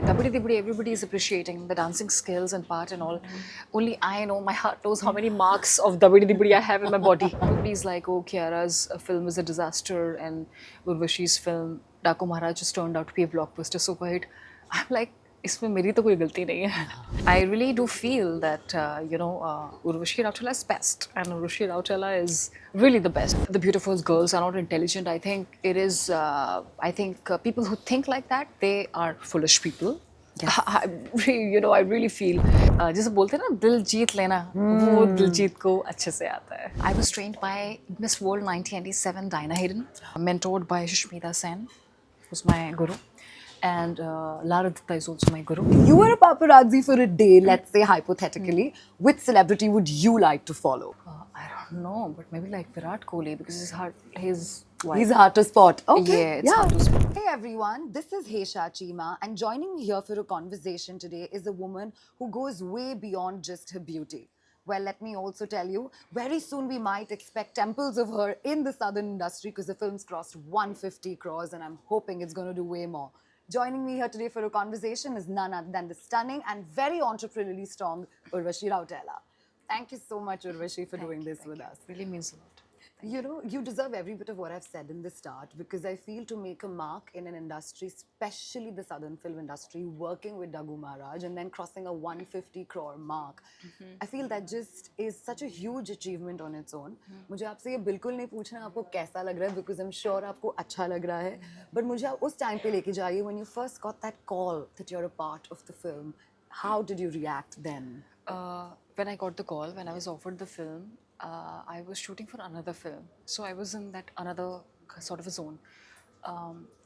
Dabadi Dibadi, everybody is appreciating the dancing skills and part and all. Only I know, my heart knows how many marks of Dabadi Dibadi I have in my body. Everybody's like, oh, Kiara's film is a disaster, and Urvashi's film, Daku Maharaj, just turned out to be a blockbuster super hit. I'm like, इसमें मेरी तो कोई गलती नहीं है. I really do feel that Urvashi Rautela is best, and Urvashi Rautela is really the best. The beautiful girls are not intelligent. I think it is. I think people who think like that, they are foolish people. Yes. I really feel जैसे बोलते हैं ना दिल जीत लेना वो दिल जीत को अच्छे से आता है. I was trained by Miss World 1997 Dinah Hayden, mentored by Sushmita Sen, who's my guru. And Lara Dutta is also my guru. You were a paparazzi for a day, let's say hypothetically. Which celebrity would you like to follow? I don't know, but maybe like Virat Kohli because he's hard. He's hard to spot. Okay. Yeah, it's hard to spot. Hey everyone, this is Hesha Chima, and joining me here for a conversation today is a woman who goes way beyond just her beauty. Well, let me also tell you, very soon we might expect temples of her in the southern industry because the film's crossed 150 crores and I'm hoping it's going to do way more. Joining me here today for a conversation is none other than the stunning and very entrepreneurially strong Urvashi Rautela. Thank you so much, Urvashi, for doing this with us. It really means a lot. You know, you deserve every bit of what I've said in the start because I feel to make a mark in an industry, especially the southern film industry, working with Dagu Maharaj and then crossing a 150 crore mark, I feel that just is such a huge achievement on its own. मुझे आपसे ये बिल्कुल नहीं पूछना आपको कैसा लग रहा है because I'm sure आपको अच्छा लग रहा है, but मुझे आप उस time पे लेके जाइए when you first got that call that you're a part of the film. How did you react then? When I got the call, when I was offered the film, I was shooting for another film. So I was in that another sort of a zone.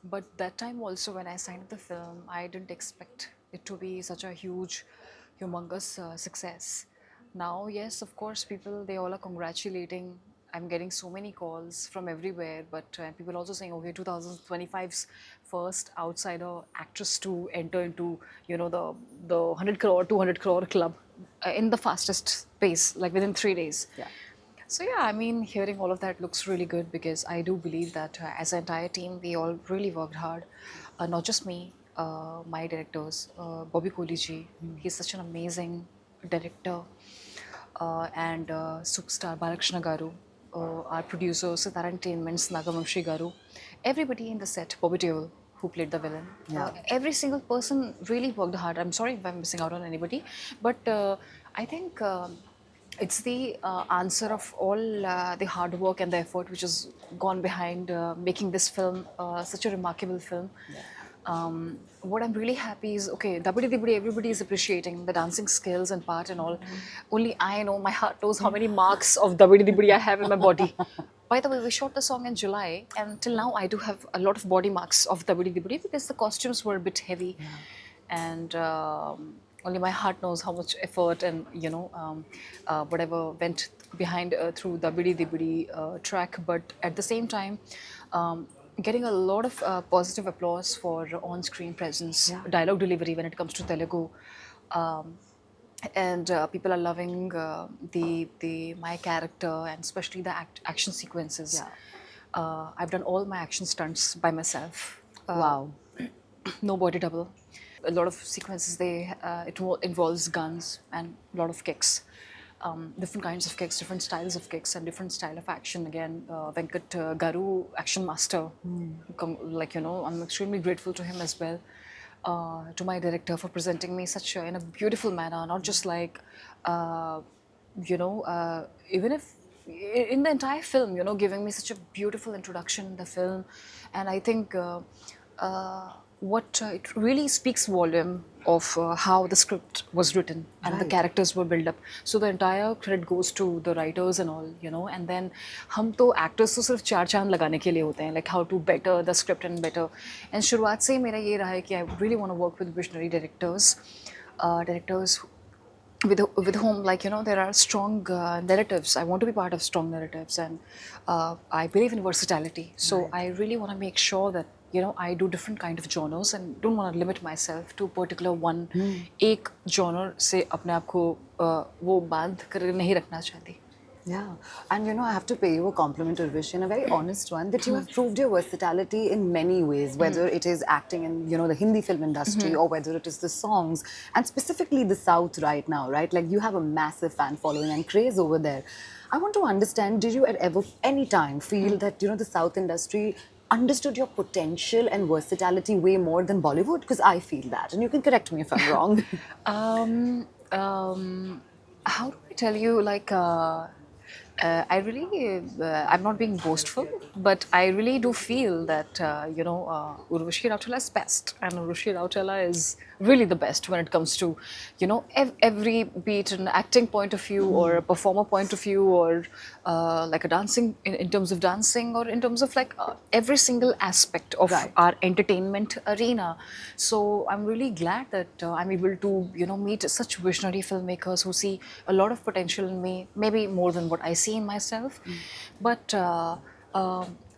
But that time also when I signed the film, I didn't expect it to be such a huge, humongous success. Now, yes, of course, people, they all are congratulating. I'm getting so many calls from everywhere, but people also saying, okay, 2025's first outsider actress to enter into, the 100 crore, 200 crore club in the fastest pace, like within 3 days. Yeah. So yeah, I mean, hearing all of that looks really good because I do believe that as an entire team, we all really worked hard. Not just me, my directors, Bobby Kohli ji, he's such an amazing director, and superstar Balakrishna Garu, our producer, Sitara Entertainment's Nagamamshi Garu, everybody in the set, Bobby Deol, who played the villain. Yeah. Every single person really worked hard. I'm sorry if I'm missing out on anybody, but I think it's the answer of all the hard work and the effort which has gone behind making this film such a remarkable film. Yeah. What I'm really happy is, okay, Dabadi Dibadi, everybody is appreciating the dancing skills and part and all. Only I know, my heart knows how many marks of Dabadi Dibadi I have in my body. By the way, we shot the song in July, and till now I do have a lot of body marks of Dabadi Dibadi because the costumes were a bit heavy. Yeah. And only my heart knows how much effort and, whatever went behind through Dabadi Dibadi track. But at the same time, getting a lot of positive applause for on-screen presence, dialogue delivery when it comes to Telugu. And people are loving my character and especially the action sequences. Yeah. I've done all my action stunts by myself. Wow. No body double. A lot of sequences, it involves guns and a lot of kicks. Different kinds of kicks, different styles of kicks, and different style of action. Again, Venkat Garu, action master. I'm extremely grateful to him as well. To my director for presenting me such in a beautiful manner, not just like, even if in the entire film, giving me such a beautiful introduction in the film. And I think it really speaks volume of how the script was written and the characters were built up. So the entire credit goes to the writers and all, and then हम तो actors तो सिर्फ चार चांद लगाने के लिए होते हैं, like how to better the script and better. And शुरुआत से ही मेरा ये रहा है कि I really want to work with visionary directors, with whom, there are strong narratives. I want to be part of strong narratives, and I believe in versatility. So I really want to make sure that I do different kind of genres and don't want to limit myself to a particular one. एक genre से अपने आप को वो बांध कर नहीं रखना चाहती. Yeah, and you know, I have to pay you a compliment, Urvashi, and a very honest one, that you have proved your versatility in many ways, whether it is acting in, you know, the Hindi film industry or whether it is the songs, and specifically the South right now, right? Like you have a massive fan following and craze over there. I want to understand, did you at ever, any time feel that, you know, the South industry understood your potential and versatility way more than Bollywood? Because I feel that, and you can correct me if I'm wrong. Um, how do I tell you? I really, I'm not being boastful, but I really do feel that, Urvashi Rautela is best. And Urvashi Rautela is really the best when it comes to, every beat an acting point of view or a performer point of view or like a dancing, in terms of dancing or in terms of every single aspect of Right. our entertainment arena. So I'm really glad that I'm able to, meet such visionary filmmakers who see a lot of potential in me, maybe more than what I see in myself. But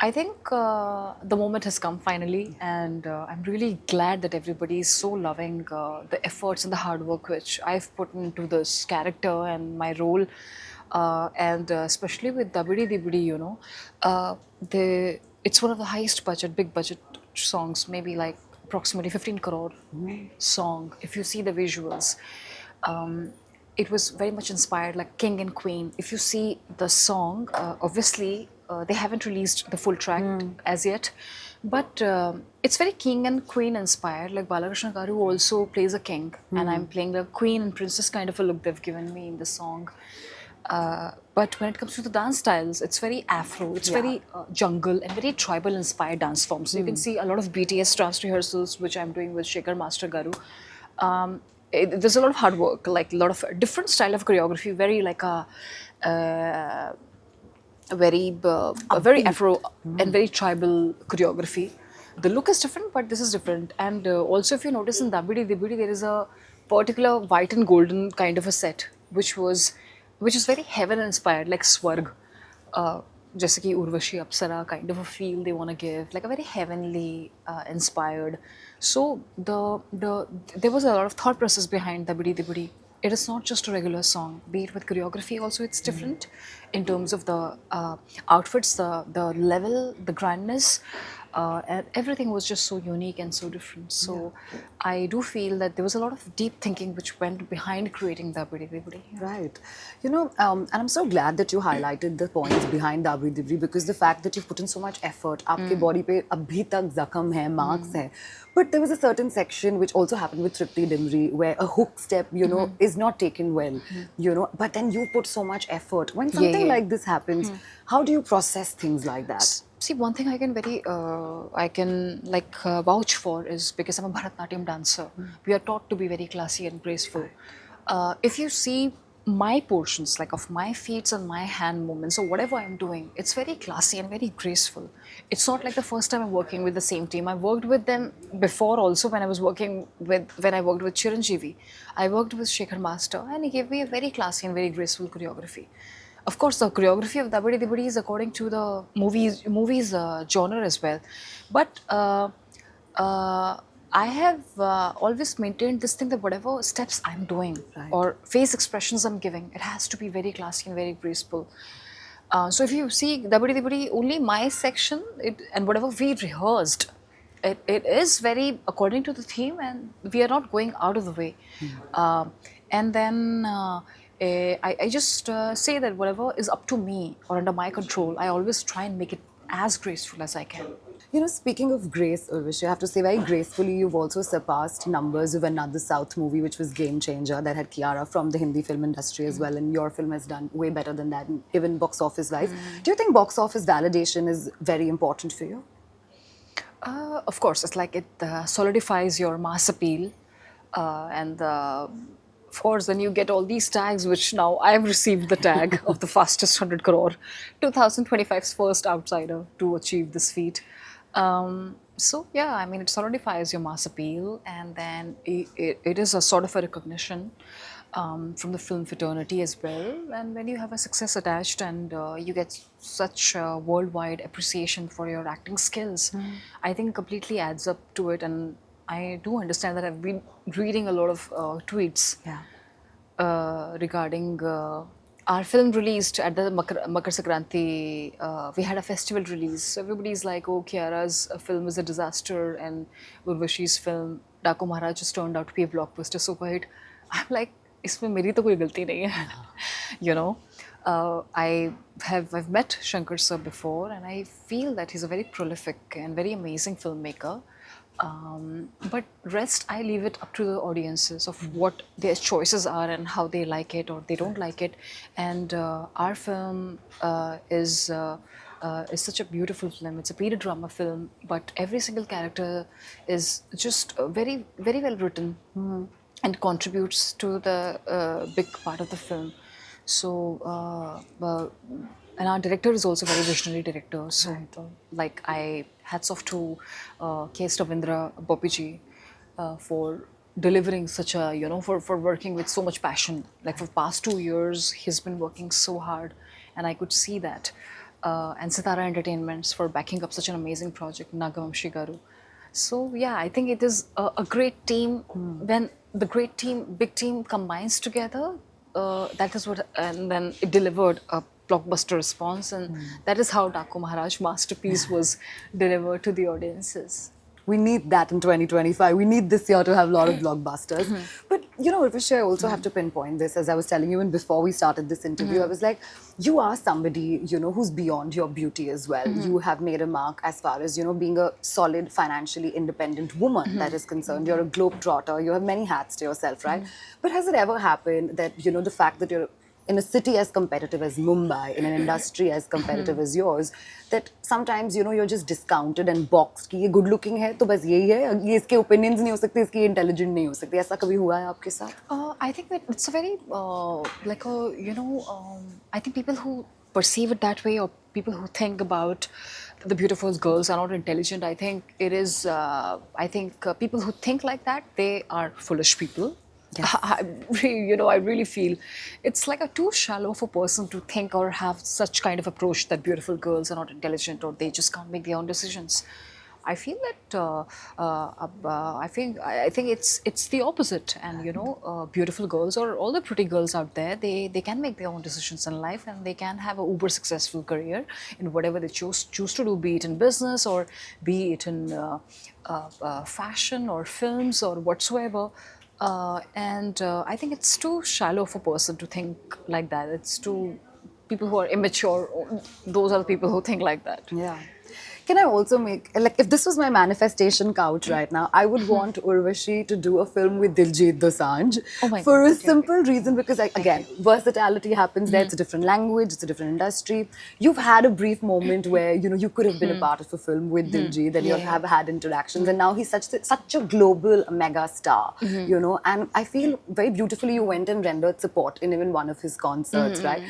I think the moment has come finally, and I'm really glad that everybody is so loving the efforts and the hard work which I've put into this character and my role. And especially with Dabidi Dibidi, it's one of the highest budget, big budget songs, maybe like approximately 15 crore song. If you see the visuals, um, it was very much inspired like King and Queen. If you see the song, obviously they haven't released the full track as yet, but it's very King and Queen inspired. Like Balakrishna Garu also plays a king, and I'm playing the queen and princess kind of a look they've given me in the song. But when it comes to the dance styles, it's very Afro, it's very jungle and very tribal inspired dance forms. So you can see a lot of BTS dance rehearsals, which I'm doing with Shekhar Master Garu. There's a lot of hard work, like a lot of different style of choreography, very like uh, a very Afro and very tribal choreography. The look is different, but this is different. And also, if you notice in Dabidi Dibidi, there is a particular white and golden kind of a set, which is very heaven inspired, like Swarg. जैसे कि उर्वशी अप्सरा kind of a feel they want to give, like a very heavenly inspired. So there was a lot of thought process behind Dabidi Dibidi. It is not just a regular song. Be it with choreography, also it's different in terms of the outfits, the level, the grandness. And everything was just so unique and so different. So I do feel that there was a lot of deep thinking which went behind creating Dabidi Dibidi. Right. You know, and I'm so glad that you highlighted the points behind Dabri Dibri, because the fact that you've put in so much effort, आपके body पे अभी तक जख्म है, marks है. But there was a certain section which also happened with Tripti Dimri where a hook step, you know, is not taken well, you know, but then you put so much effort. When something yeah. like this happens, how do you process things like that? See, one thing I can vouch for is because I'm a Bharatnatyam dancer. We are taught to be very classy and graceful. If you see my portions, like of my feet and my hand movements or whatever I'm doing, it's very classy and very graceful. It's not like the first time I'm working with the same team. I worked with them before also when I worked with Chiranjeevi. I worked with Shekhar Master, and he gave me a very classy and very graceful choreography. Of course, the choreography of Dabadi Dibadi is according to the movies genre as well. But I have always maintained this thing that whatever steps I'm doing or face expressions I'm giving, it has to be very classy and very graceful. So if you see Dabadi Dibadi, only my section and whatever we rehearsed, it is very according to the theme, and we are not going out of the way. And then I just say that whatever is up to me or under my control, I always try and make it as graceful as I can. You know, speaking of grace, Urvashi, I have to say very gracefully, you've also surpassed numbers of another South movie, which was Game Changer, that had Kiara from the Hindi film industry as well, and your film has done way better than that, even box office wise. Do you think box office validation is very important for you? Of course, it's like it solidifies your mass appeal, and of course, then you get all these tags, which now I've received the tag of the fastest 100 crore, 2025's first outsider to achieve this feat. So yeah, I mean, it solidifies your mass appeal, and then it is a sort of a recognition from the film fraternity as well. And when you have a success attached and you get such worldwide appreciation for your acting skills, I think it completely adds up to it. And I do understand that I've been reading a lot of tweets regarding our film released at the Makar Sankranti. We had a festival release. So everybody's like, oh, Kiara's film is a disaster, and Urvashi's film, Daku Maharaj, just turned out to be a blockbuster super hit. I'm like, इसमें मेरी तो कोई गलती नहीं है. You know, I've met Shankar sir before, and I feel that he's a very prolific and very amazing filmmaker. But rest, I leave it up to the audiences of what their choices are and how they like it or they don't like it. And our film is such a beautiful film. It's a period drama film, but every single character is just very, very well written and contributes to the big part of the film. So, and our director is also very visionary director. So, like, I hats off to K.S. Ravindra Bopiji for delivering such a, for working with so much passion. Like, for past 2 years, he's been working so hard, and I could see that. And Sitara Entertainments for backing up such an amazing project, Nagamamshi Garu. So yeah, I think it is a great team. When the great team, big team combines together, that is what, and then it delivered a blockbuster response, and that is how Daku Maharaj masterpiece was delivered to the audiences. We need that in 2025. We need this year to have a lot of blockbusters. But Urvashi, I also have to pinpoint this. As I was telling you, and before we started this interview, I was like, you are somebody, who's beyond your beauty as well. You have made a mark as far as, being a solid, financially independent woman that is concerned. You're a globetrotter. You have many hats to yourself, right? But has it ever happened that, the fact that you're in a city as competitive as Mumbai, in an industry as competitive as yours, that sometimes, you're just discounted and boxed कि ये good looking है तो बस यही है, ये इसके opinions नहीं हो सकते, इसकी intelligent नहीं हो सकती. ऐसा कभी हुआ है आपके साथ? I think that it's a very, I think people who perceive it that way, or people who think about the beautiful girls are not intelligent, I think it is, people who think like that, they are foolish people. Yes. I really feel it's like a too shallow of a person to think or have such kind of approach that beautiful girls are not intelligent or they just can't make their own decisions. I feel that I think it's the opposite, and beautiful girls or all the pretty girls out there, they can make their own decisions in life, and they can have a uber successful career in whatever they choose to do, be it in business or be it in fashion or films or whatsoever. I think it's too shallow of a person to think like that. It's too, people who are immature, those are the people who think like that. Yeah. Can I also make, like, if this was my manifestation couch right now, I would want Urvashi to do a film with Diljit Dosanjh. Oh my for God. a simple reason, because, again, versatility happens there. It's a different language, it's a different industry. You've had a brief moment where, you could have been a part of a film with Diljit, and you have had interactions, and now he's such a global mega star, and I feel very beautifully you went and rendered support in even one of his concerts, right?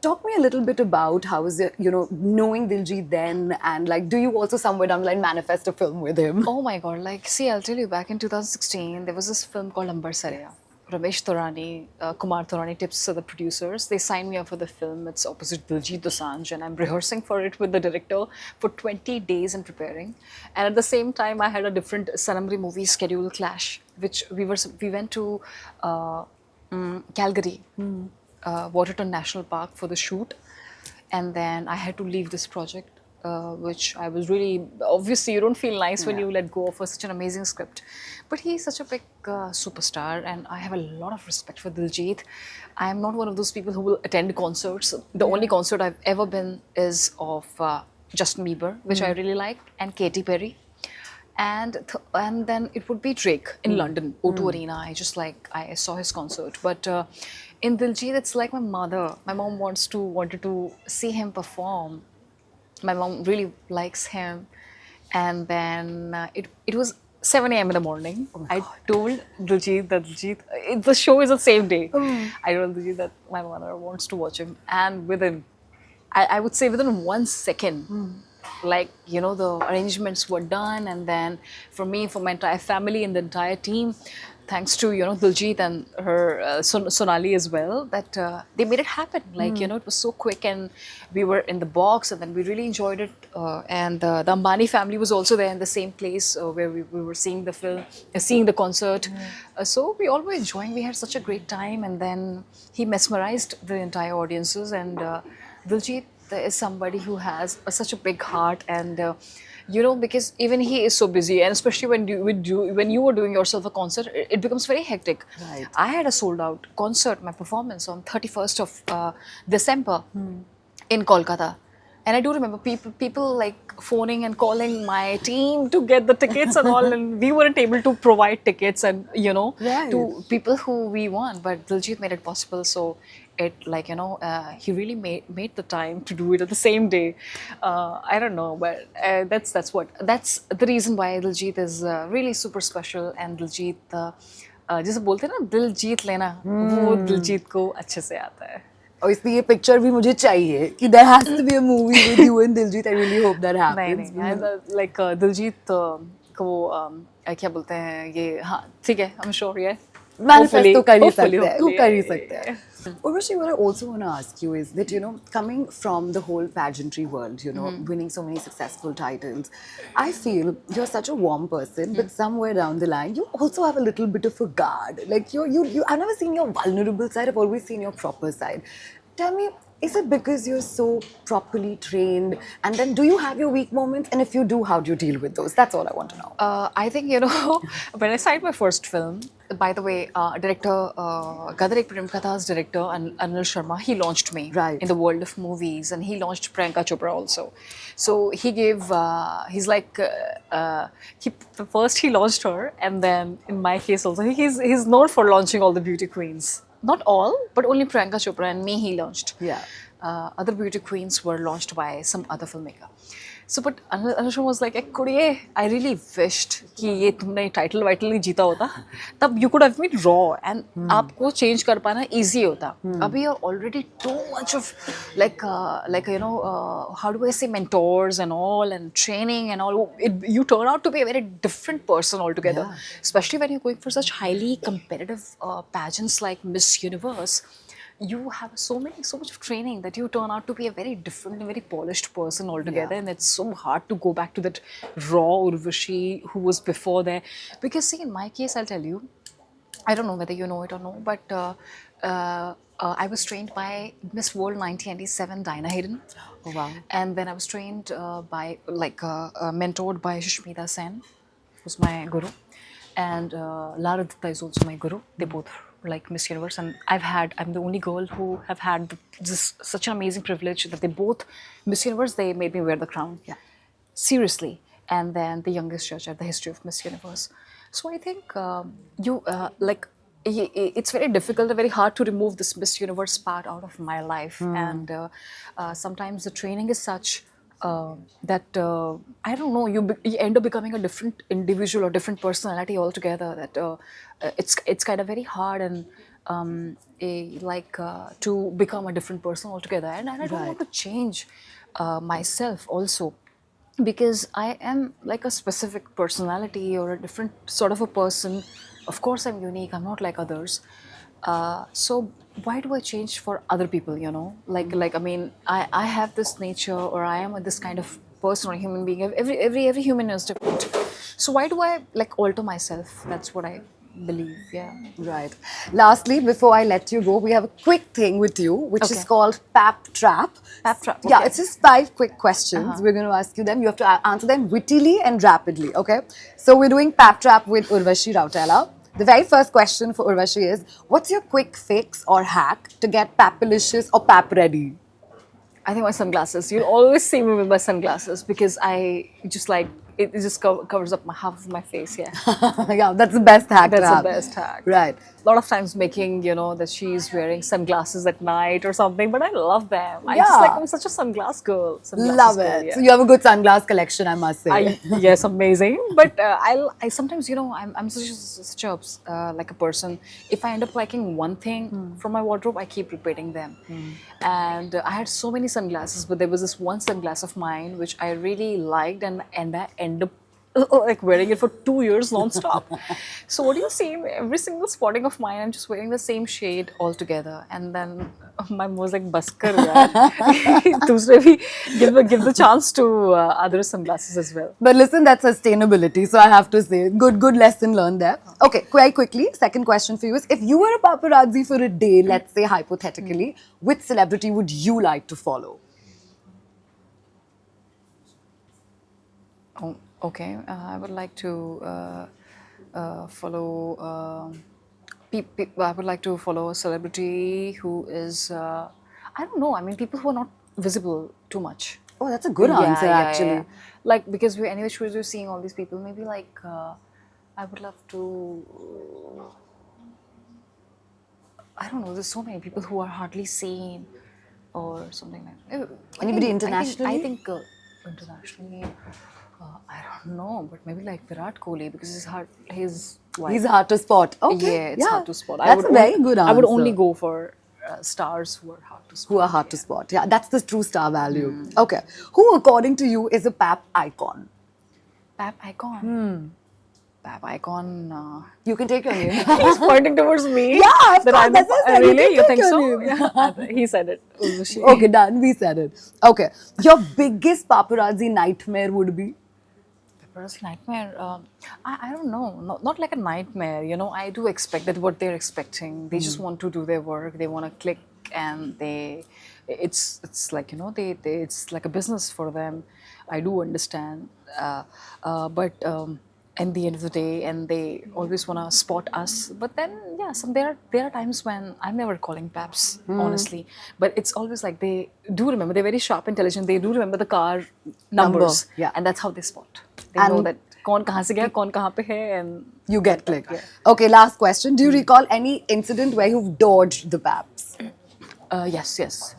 Talk me a little bit about how is it, knowing Diljit then, and like, do you also somewhere down the line manifest a film with him? Oh my God, like, see, I'll tell you, back in 2016, there was this film called Ambar Saraya. Ramesh Taurani, Kumar Taurani tips are the producers. They signed me up for the film. It's opposite Diljit Dosanjh, and I'm rehearsing for it with the director for 20 days and preparing. And at the same time, I had a different Sanamri movie schedule clash, which we went to Calgary. Waterton National Park for the shoot, and then I had to leave this project, which I was really, obviously you don't feel nice when you let go of such an amazing script, but he's such a big superstar, and I have a lot of respect for Diljit. I am not one of those people who will attend concerts. The only concert I've ever been is of Justin Bieber, which I really like, and Katy Perry. And then it would be Drake in London, O2 Arena. I saw his concert. But in Diljit, it's like my mother. My mom wanted to see him perform. My mom really likes him. And then it was 7 a.m. in the morning. Oh I told Diljit that the show is the same day. I told Diljit that my mother wants to watch him. And I would say within 1 second, like, the arrangements were done, and then for me, for my entire family and the entire team, thanks to Diljit and her Sonali as well, that they made it happen. Like it was so quick, and we were in the box, and then we really enjoyed it. And the Ambani family was also there in the same place where we were seeing the film, seeing the concert. So we all were enjoying. We had such a great time, and then he mesmerized the entire audiences. And Diljit is somebody who has such a big heart, and because even he is so busy, and especially when you were doing yourself a concert, it becomes very hectic. Right. I had a sold out concert, my performance on 31st of December in Kolkata. And I do remember people like phoning and calling my team to get the tickets and all, and we weren't able to provide tickets and Right. to people who we want, but Diljit made it possible. So it he really made the time to do it at the same day. I don't know, but that's the reason why Diljit is really super special. And Diljit जैसे बोलते हैं ना दिल जीत लेना, वो दिलजीत को अच्छे से आता है. और इसलिए ये पिक्चर भी मुझे चाहिए कि there has to be a movie with you and Diljit. I really hope that happens. नहीं like दिलजीत को क्या बोलते हैं ये, हाँ ठीक है, I'm sure ये Manifest तो कर ही सकते हैं, hopefully, कर ही सकते हैं. Urvashi, what I also want to ask you is that, coming from the whole pageantry world, winning so many successful titles, I feel you're such a warm person, but somewhere down the line, you also have a little bit of a guard. Like, I've never seen your vulnerable side, I've always seen your proper side. Tell me, is it because you're so properly trained? And then do you have your weak moments? And if you do, how do you deal with those? That's all I want to know. I think, when I started my first film, by the way, director, Gadar Ek Prem Katha's director, Anil Sharma, he launched me Right. in the world of movies, and he launched Priyanka Chopra also. So he gave, he's like, first he launched her, and then in my case also, he's known for launching all the beauty queens. Not all, but only Priyanka Chopra and me he launched. Yeah. Other beauty queens were launched by some other filmmaker. So, but Anusha was like, "Kudiye, I really wished कि ये तुमने title नहीं जीता होता, तब you could have been raw and आपको change कर पाना easy होता. अभी you're already too much of how do I say, mentors and all, and training and all. You turn out to be a very different person altogether, Yeah. especially when you're going for such highly competitive pageants like Miss Universe. You have so much of training that you turn out to be a very different and very polished person altogether. Yeah. And it's so hard to go back to that raw Urvashi who was before there. Because see, in my case, I'll tell you, I don't know whether you know it or no, but I was trained by Miss World 1997, Dinah Hayden. Oh, wow. And then I was trained mentored by Shishmita Sen, who's my guru. And Lara Dutta is also my guru. They both like Miss Universe, and I'm the only girl who have had such an amazing privilege that they both, Miss Universe, they made me wear the crown. Yeah. Seriously. And then the youngest judge at the history of Miss Universe. So I think it's very difficult and very hard to remove this Miss Universe part out of my life. And sometimes the training is such that I don't know, you end up becoming a different individual or different personality altogether. That it's kind of very hard and to become a different person altogether. And I don't want to change myself also, because I am like a specific personality or a different sort of a person. Of course, I'm unique. I'm not like others. So why do I change for other people? I mean, I have this nature, or I am this kind of person or human being. Every human is different. So why do I alter myself? That's what I believe. Yeah. Right. Lastly, before I let you go, we have a quick thing with you, which is Okay. called Pap Trap. Pap Trap, Yeah, okay. it's just 5 quick questions. We're going to ask you them. You have to answer them wittily and rapidly, okay? So we're doing Pap Trap with Urvashi Rautela. The very first question for Urvashi is, what's your quick fix or hack to get papalicious or pap ready? I think my sunglasses. You'll always see me with my sunglasses because I just it just covers up half of my face. Yeah. Yeah, that's the best hack to That's the have. best hack. Right. A lot of times making, that she's wearing sunglasses at night or something, but I love them. Yeah. I'm such a sunglass girl. Sunglasses Love girl, it. yeah. So you have a good sunglass collection, I must say. Yes, amazing. But I sometimes, I'm such a person. If I end up liking one thing from my wardrobe, I keep repeating them. And I had so many sunglasses, but there was this one sunglass of mine which I really liked, and I end up like wearing it for 2 years non-stop. So what do you see? Every single spotting of mine, I'm just wearing the same shade altogether. And then my mom was like, "Baskar, yaar." दूसरे भी give the chance to other sunglasses as well. But listen, that's sustainability. So I have to say, good lesson learned there. Okay, quite quickly, second question for you is, if you were a paparazzi for a day, let's say hypothetically, which celebrity would you like to follow? Oh, okay. I would like to follow. I would like to follow a celebrity who is. I don't know. I mean, people who are not visible too much. Oh, that's a good answer, actually. Like, because we're anyway, we're seeing all these people. Maybe like, I would love to. I don't know. There's so many people who are hardly seen, or something like that. Anybody I internationally? think internationally. I don't know, but maybe like Virat Kohli, because his wife. He's hard to spot. Okay, Yeah, it's hard to spot. That's a very good answer. I would only go for stars who are hard to spot. Who are hard to spot. Yeah, that's the true star value. Okay. Who, according to you, is a pap icon? Pap icon. Pap icon. You can take your name. He's pointing towards me. Yeah, of that course, I'm that's what I said. You really? can You take think your so? name. Yeah. He said it. Urvashi. Okay, done. We said it. Okay. Your biggest paparazzi nightmare would be? Paparazzi nightmare. I don't know. Not like a nightmare. You know, I do expect that what they're expecting. They just want to do their work. They want to click, and it's like, you know, it's like a business for them. I do understand, but at the end of the day, and they always want to spot us. But then, yeah, there are times when I'm never calling paps, honestly. But it's always like they do remember. They're very sharp, intelligent. They do remember the car numbers, yeah. and that's how they spot. They And- know that कौन कहाँ से गया, कौन कहाँ पे है, and You get clicked. Okay, last question. Do you recall any incident where you've dodged the paps? yes.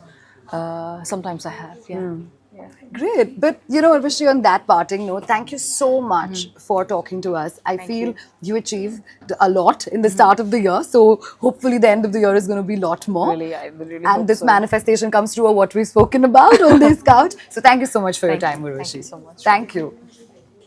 Sometimes I have, yeah. Yeah. Great. But, you know, Urvashi, on that parting note, thank you so much for talking to us. I feel you achieved a lot in the start of the year. So hopefully the end of the year is going to be a lot more. Really, I really And hope this so. manifestation comes true of what we've spoken about on this couch. So thank you so much for your Thank time, you. Urvashi. Thank you so much. Thank you.